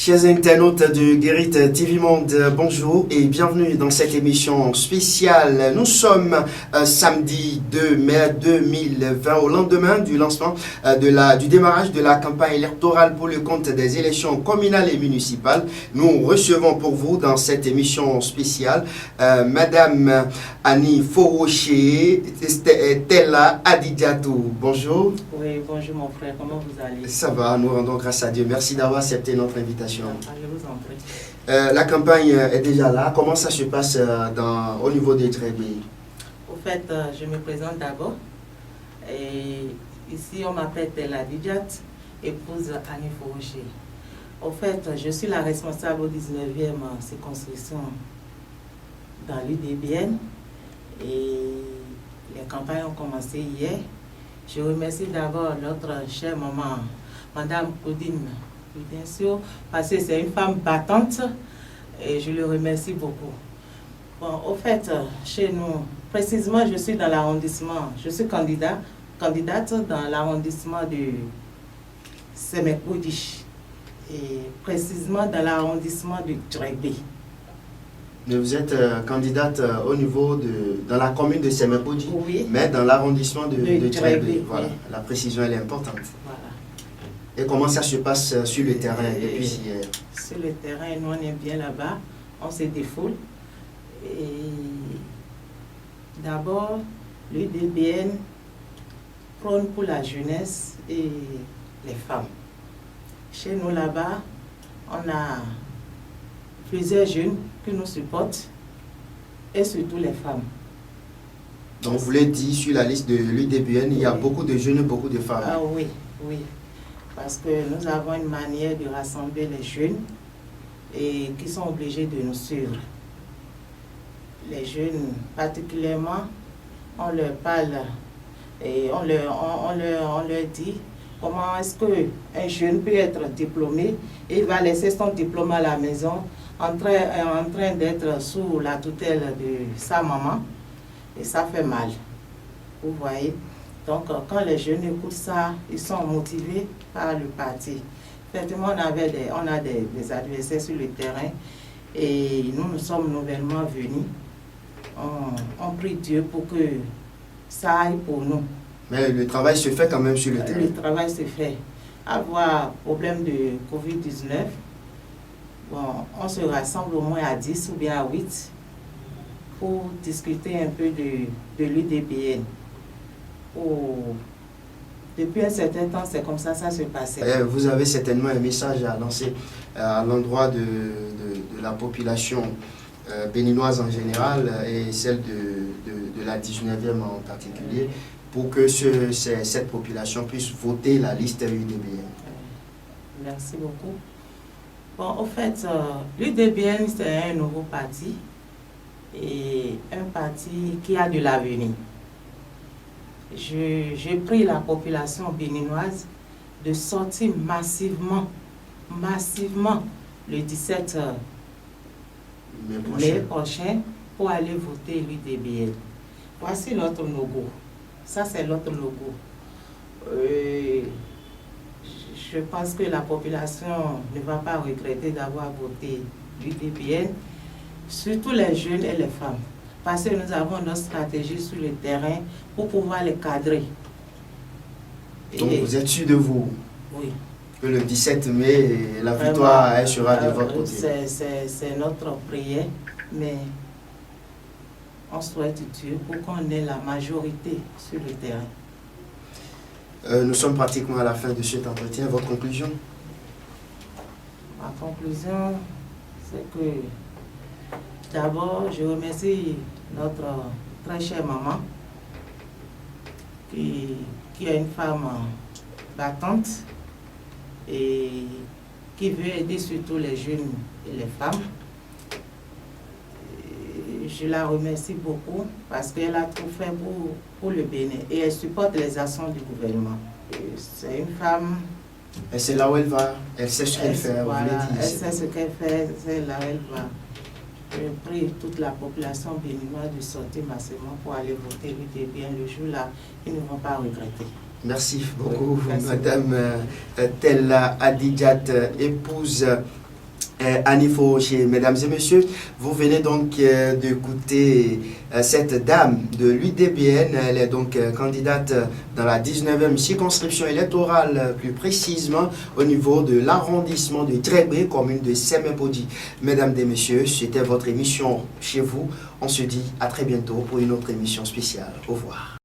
Chers internautes de Guérit TV Monde, bonjour et bienvenue dans cette émission spéciale. Nous sommes samedi 2 mai 2020, au lendemain du lancement du démarrage de la campagne électorale pour le compte des élections communales et municipales. Nous recevons pour vous dans cette émission spéciale Madame Annie Foroché, Tella Adidjatou. Bonjour. Oui, bonjour mon frère, comment vous allez? Ça va, nous rendons grâce à Dieu. Merci d'avoir accepté notre invitation. Je vous en prie. La campagne est déjà là. Comment ça se passe au niveau des Trébé? Au fait, je me présente d'abord. Et ici, on m'appelle Tella Adidjat, épouse Annie Foroché. Au fait, je suis la responsable au 19e circonscription dans l'UDBN. Et les campagnes ont commencé hier. Je remercie d'abord notre chère maman, Madame Claudine, bien sûr, parce que c'est une femme battante et je le remercie beaucoup. Bon, au fait, chez nous, précisément, je suis dans l'arrondissement, je suis candidate dans l'arrondissement de Semek-Bodish et précisément dans l'arrondissement de Trébé. Mais vous êtes candidate au niveau dans la commune de Semek-Bodish, oui, mais dans l'arrondissement de Trébé. Voilà, oui. La précision elle est importante. Voilà. Et comment ça se passe sur le terrain depuis hier? Sur le terrain, nous on est bien là-bas, on se défoule. Et d'abord, l'UDBN prône pour la jeunesse et les femmes. Chez nous là-bas, on a plusieurs jeunes qui nous supportent et surtout les femmes. Donc vous l'avez dit, sur la liste de l'UDBN, il y a beaucoup de jeunes et beaucoup de femmes. Ah oui, oui. Parce que nous avons une manière de rassembler les jeunes et qui sont obligés de nous suivre. Les jeunes, particulièrement, on leur parle et on leur dit comment est-ce qu'un jeune peut être diplômé et il va laisser son diplôme à la maison en train d'être sous la tutelle de sa maman et ça fait mal. Vous voyez? Donc, quand les jeunes écoutent ça, ils sont motivés par le parti. Effectivement, on a des adversaires sur le terrain et nous sommes nouvellement venus. On prie Dieu pour que ça aille pour nous. Mais le travail se fait quand même sur le terrain. Le travail se fait. Avoir problème de Covid-19, bon, on se rassemble au moins à 10 ou bien à 8 pour discuter un peu de l'UDBN. Depuis un certain temps, c'est comme ça se passait. Vous avez certainement un message à lancer à l'endroit de la population béninoise en général et celle de la 19e en particulier, pour que cette population puisse voter la liste UDBN. Merci beaucoup. Bon, au fait, l'UDBN, c'est un nouveau parti et un parti qui a de l'avenir. Je prie la population béninoise de sortir massivement le 17 mai prochain pour aller voter l'UDBN. Voici l'autre logo. Ça, c'est l'autre logo. Je pense que la population ne va pas regretter d'avoir voté l'UDBN, surtout les jeunes et les femmes. Parce que nous avons notre stratégie sur le terrain pour pouvoir les cadrer. Donc vous êtes sûr de vous? Oui. Que le 17 mai, la victoire elle sera de votre côté? C'est notre prière, mais on souhaite Dieu pour qu'on ait la majorité sur le terrain. Nous sommes pratiquement à la fin de cet entretien. Votre conclusion? Ma conclusion, c'est que d'abord, je remercie notre très chère maman, qui est une femme battante et qui veut aider surtout les jeunes et les femmes. Et je la remercie beaucoup parce qu'elle a tout fait pour le Bénin et elle supporte les actions du gouvernement. C'est une femme... Et c'est là où elle va, elle sait ce qu'elle fait. Voilà, elle sait ce qu'elle fait, c'est là où elle va. Je prie toute la population béninoise de sortir massivement pour aller voter l'UDBN le jour-là. Ils ne vont pas regretter. Merci beaucoup, Oui, merci Madame Tella Adidjat, épouse Annie Fauché. Mesdames et messieurs, vous venez donc d'écouter cette dame de l'UDBN. Elle est donc candidate dans la 19e circonscription électorale, plus précisément au niveau de l'arrondissement de Trébé, commune de Sémé-Podi. Mesdames et messieurs, c'était votre émission chez vous. On se dit à très bientôt pour une autre émission spéciale. Au revoir.